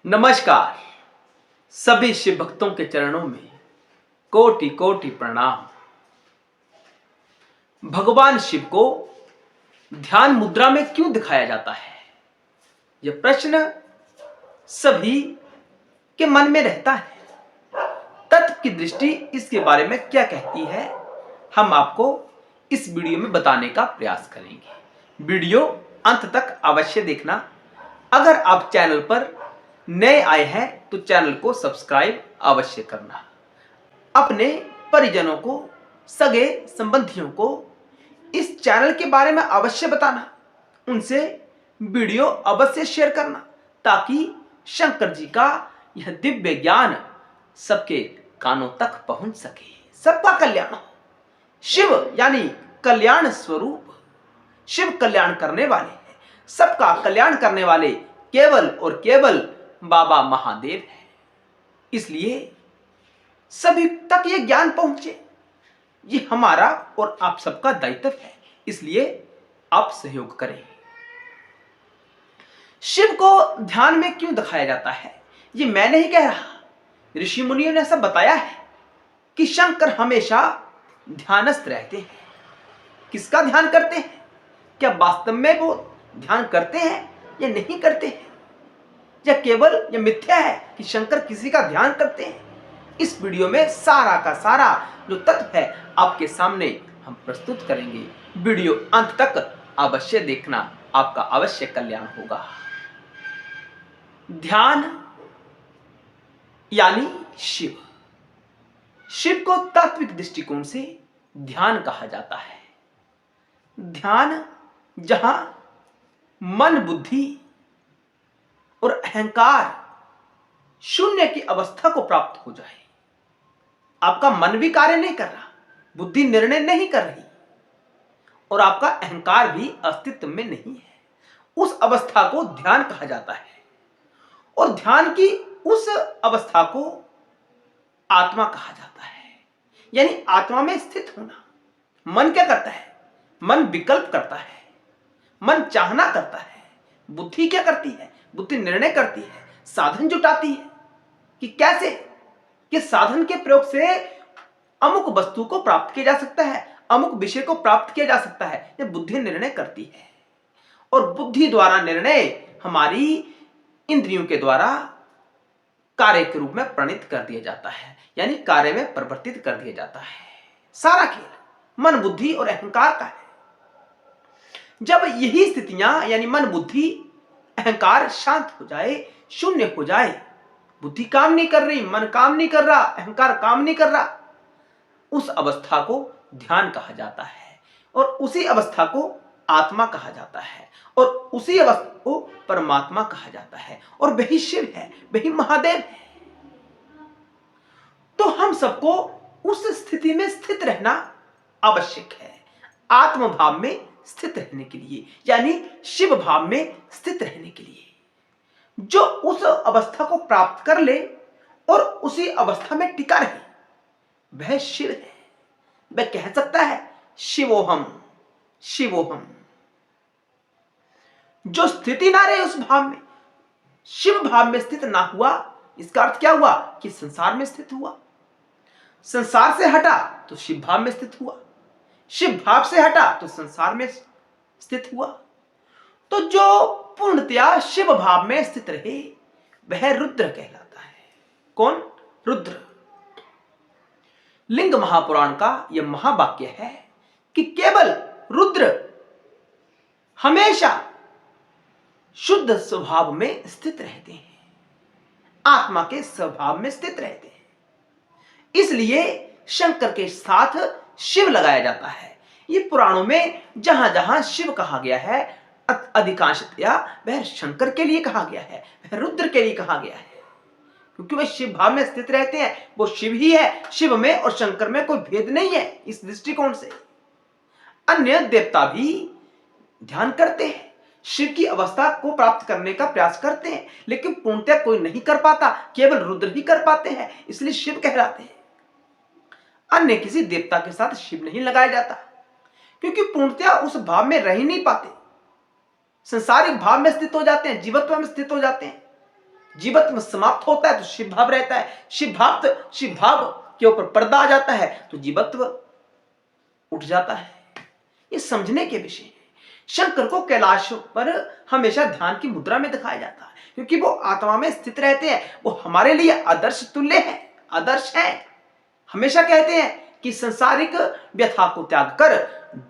नमस्कार। सभी शिव भक्तों के चरणों में कोटि कोटि प्रणाम। भगवान शिव को ध्यान मुद्रा में क्यों दिखाया जाता है, यह प्रश्न सभी के मन में रहता है। तत्व की दृष्टि इसके बारे में क्या कहती है, हम आपको इस वीडियो में बताने का प्रयास करेंगे। वीडियो अंत तक अवश्य देखना। अगर आप चैनल पर नए आए हैं तो चैनल को सब्सक्राइब अवश्य करना। अपने परिजनों को, सगे संबंधियों को इस चैनल के बारे में अवश्य बताना। उनसे वीडियो अवश्य शेयर करना ताकि शंकर जी का यह दिव्य ज्ञान सबके कानों तक पहुंच सके, सबका कल्याण हो। शिव यानी कल्याण स्वरूप, शिव कल्याण करने वाले हैं, सबका कल्याण करने वाले केवल और केवल बाबा महादेव है। इसलिए सभी तक ये ज्ञान पहुंचे, ये हमारा और आप सबका दायित्व है। इसलिए आप सहयोग करें। शिव को ध्यान में क्यों दिखाया जाता है, ये मैं नहीं कह रहा, ऋषि मुनियों ने सब बताया है कि शंकर हमेशा ध्यानस्थ रहते हैं। किसका ध्यान करते हैं? क्या वास्तव में वो ध्यान करते हैं या नहीं करते हैं, या केवल यह मिथ्या है कि शंकर किसी का ध्यान करते हैं? इस वीडियो में सारा का सारा जो तत्व है आपके सामने हम प्रस्तुत करेंगे। वीडियो अंत तक अवश्य देखना, आपका अवश्य कल्याण होगा। ध्यान यानी शिव। शिव को तात्विक दृष्टिकोण से ध्यान कहा जाता है। ध्यान जहां मन, बुद्धि और अहंकार शून्य की अवस्था को प्राप्त हो जाए। आपका मन भी कार्य नहीं कर रहा, बुद्धि निर्णय नहीं कर रही और आपका अहंकार भी अस्तित्व में नहीं है, उस अवस्था को ध्यान कहा जाता है। और ध्यान की उस अवस्था को आत्मा कहा जाता है, यानी आत्मा में स्थित होना। मन क्या करता है? मन विकल्प करता है, मन चाहना करता है। बुद्धि क्या करती है? बुद्धि निर्णय करती है, साधन जुटाती है कि कैसे किस साधन के प्रयोग से अमुक वस्तु को प्राप्त किया जा सकता है, अमुक विषय को प्राप्त किया जा सकता है। यह बुद्धि निर्णय करती है और बुद्धि द्वारा निर्णय हमारी इंद्रियों के द्वारा कार्य के रूप में प्रणीत कर दिया जाता है, यानी कार्य में परिवर्तित कर दिया जाता है। सारा खेल मन, बुद्धि और अहंकार का है। जब यही स्थितियां यानी मन, बुद्धि, अहंकार शांत हो जाए, शून्य हो जाए, बुद्धि काम नहीं कर रही, मन काम नहीं कर रहा, अहंकार काम नहीं कर रहा, उस अवस्था को ध्यान कहा जाता है। और उसी अवस्था को आत्मा कहा जाता है और उसी अवस्था को परमात्मा कहा जाता है। और वही शिव है, वही महादेव है। तो हम सबको उस स्थिति में स्थित रहना आवश्यक है, आत्म भाव में स्थित रहने के लिए, यानी शिव भाव में स्थित रहने के लिए। जो उस अवस्था को प्राप्त कर ले और उसी अवस्था में टिका रहे, वह शिव है। वह कह सकता है शिवोहम शिवोहम। जो स्थिति ना रहे उस भाव में, शिव भाव में स्थित ना हुआ, इसका अर्थ क्या हुआ कि संसार में स्थित हुआ। संसार से हटा तो शिव भाव में स्थित हुआ, शिव भाव से हटा तो संसार में स्थित हुआ। तो जो पूर्णतया शिव भाव में स्थित रहे वह रुद्र कहलाता है। कौन? रुद्र। लिंग महापुराण का यह महावाक्य है कि केवल रुद्र हमेशा शुद्ध स्वभाव में स्थित रहते हैं, आत्मा के स्वभाव में स्थित रहते हैं। इसलिए शंकर के साथ शिव लगाया जाता है। ये पुराणों में जहां जहां शिव कहा गया है, अधिकांशतया वह शंकर के लिए कहा गया है, वह रुद्र के लिए कहा गया है, क्योंकि वह शिव भाव में स्थित रहते हैं। वो शिव ही है, शिव में और शंकर में कोई भेद नहीं है। इस दृष्टिकोण से अन्य देवता भी ध्यान करते हैं, शिव की अवस्था को प्राप्त करने का प्रयास करते हैं, लेकिन पूर्णतः कोई नहीं कर पाता, केवल रुद्र ही कर पाते हैं, इसलिए शिव कहलाते हैं। अन्य किसी देवता के साथ शिव नहीं लगाया जाता, क्योंकि पूर्णतः उस भाव में रह ही नहीं पाते, संसारिक भाव में स्थित हो जाते हैं, जीवत्व में स्थित हो जाते हैं। जीवत्व समाप्त होता है तो शिव भाव रहता है, शिव भाव के ऊपर पर्दा आ जाता है तो जीवत्व उठ जाता है। ये समझने के विषय है। शंकर को कैलाश पर हमेशा ध्यान की मुद्रा में दिखाया जाता है क्योंकि वो आत्मा में स्थित रहते हैं। वो हमारे लिए आदर्श तुल्य है, आदर्श है। हमेशा कहते हैं कि संसारिक व्यथा को त्याग कर,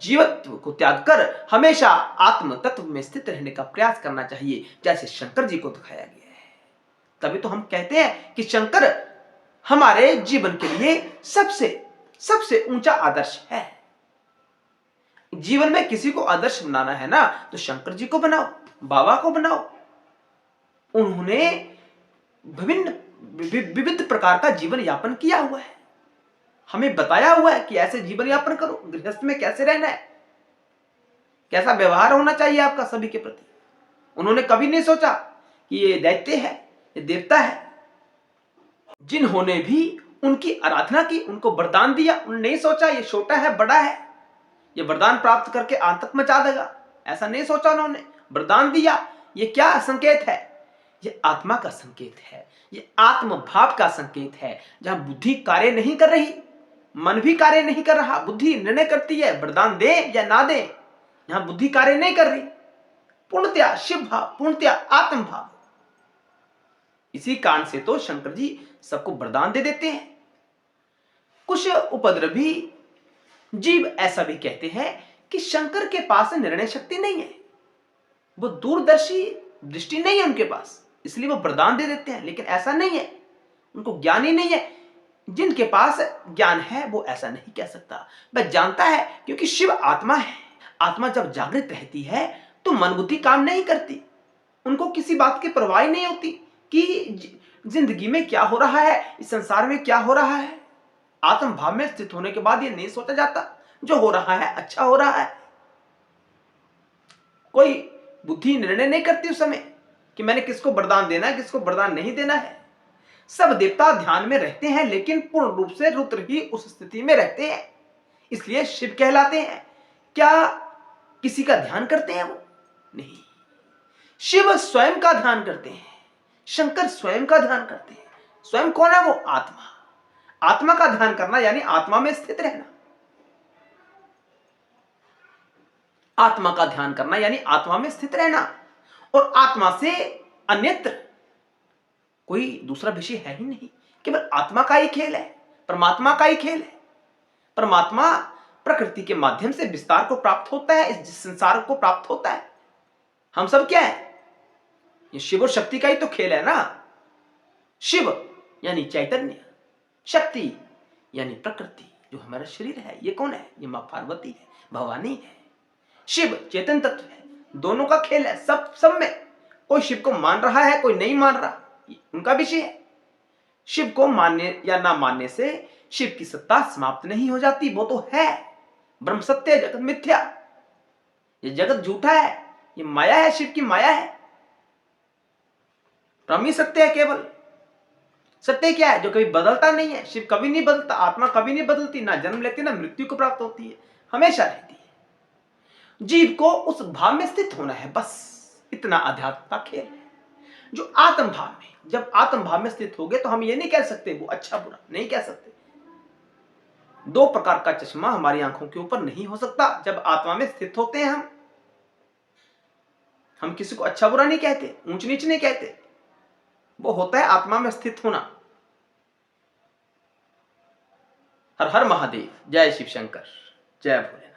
जीवत्व को त्याग कर हमेशा आत्म तत्व में स्थित रहने का प्रयास करना चाहिए, जैसे शंकर जी को दिखाया गया है। तभी तो हम कहते हैं कि शंकर हमारे जीवन के लिए सबसे ऊंचा आदर्श है। जीवन में किसी को आदर्श बनाना है ना तो शंकर जी को बनाओ, बाबा को बनाओ। उन्होंने विविध प्रकार का जीवन यापन किया हुआ है, हमें बताया हुआ है कि ऐसे जीवन यापन करो, गृहस्थ में कैसे रहना है, कैसा व्यवहार होना चाहिए आपका सभी के प्रति। उन्होंने कभी नहीं सोचा कि ये दैत्य है, ये देवता है। जिन्होंने भी उनकी आराधना की, उनको वरदान दिया, उन्होंने नहीं सोचा ये छोटा है, बड़ा है, ये वरदान प्राप्त करके आतंक मचा देगा, ऐसा नहीं सोचा उन्होंने। वरदान दिया, ये क्या संकेत है? ये आत्मा का संकेत है, ये आत्म भाव का संकेत है। जहां बुद्धि कार्य नहीं कर रही, मन भी कार्य नहीं कर रहा, बुद्धि निर्णय करती है वरदान दे या ना दे। यहां बुद्धि कार्य नहीं कर रही, पूर्णतया शिव भाव, पूर्णतया आत्म भाव। इसी कारण से तो शंकर जी सबको वरदान दे देते हैं। कुछ उपद्रवी जीव ऐसा भी कहते हैं कि शंकर के पास निर्णय शक्ति नहीं है, वो दूरदर्शी दृष्टि नहीं है उनके पास, इसलिए वो वरदान दे देते हैं। लेकिन ऐसा नहीं है, उनको ज्ञान ही नहीं है। जिनके पास ज्ञान है वो ऐसा नहीं कह सकता। वह जानता है क्योंकि शिव आत्मा है। आत्मा जब जागृत रहती है तो मन बुद्धि काम नहीं करती, उनको किसी बात की परवाह नहीं होती कि जिंदगी में क्या हो रहा है, इस संसार में क्या हो रहा है। आत्म भाव में स्थित होने के बाद ये नहीं सोचा जाता जो हो रहा है अच्छा हो रहा है। कोई बुद्धि निर्णय नहीं करती उस समय कि मैंने किसको वरदान देना है, किसको वरदान नहीं देना है। सब देवता ध्यान में रहते हैं लेकिन पूर्ण रूप से रुद्र ही उस स्थिति में रहते हैं, इसलिए शिव कहलाते हैं। क्या किसी का ध्यान करते हैं? वो नहीं, शिव स्वयं का ध्यान करते हैं, शंकर स्वयं का ध्यान करते हैं। स्वयं कौन है? वो आत्मा। आत्मा का ध्यान करना यानी आत्मा में स्थित रहना। आत्मा का ध्यान करना यानी आत्मा में स्थित रहना, और आत्मा से अन्यत्र कोई दूसरा विषय है ही नहीं। केवल आत्मा का ही खेल है, परमात्मा का ही खेल है। परमात्मा प्रकृति के माध्यम से विस्तार को प्राप्त होता है, इस संसार को प्राप्त होता है। हम सब क्या है? ये शिव और शक्ति का ही तो खेल है ना। शिव यानी चैतन्य, शक्ति यानी प्रकृति जो हमारा शरीर है। ये कौन है? ये मां पार्वती है, भवानी है। शिव चेतन तत्व है, दोनों का खेल है। सब में कोई शिव को मान रहा है, कोई नहीं मान रहा, उनका विषय है। शिव को मानने या ना मानने से शिव की सत्ता समाप्त नहीं हो जाती। वो तो है ब्रह्म सत्य है, जगत मिथ्या। ये जगत झूठा है, ये माया है, शिव की माया है। ब्रह्म ही सत्य है केवल। सत्य क्या है? जो कभी बदलता नहीं है। शिव कभी नहीं बदलता, आत्मा कभी नहीं बदलती, ना जन्म लेती ना मृत्यु को प्राप्त होती है, हमेशा रहती है। जीव को उस भाव में स्थित होना है, बस इतना अध्यात्म का खेल है। जो आत्म भाव में, जब आत्म भाव में स्थित हो गए तो हम ये नहीं कह सकते वो अच्छा बुरा, नहीं कह सकते। दो प्रकार का चश्मा हमारी आंखों के ऊपर नहीं हो सकता। जब आत्मा में स्थित होते हैं हम किसी को अच्छा बुरा नहीं कहते, ऊंच नीच नहीं कहते। वो होता है आत्मा में स्थित होना। हर हर महादेव। जय शिव शंकर, जय भोलेनाथ।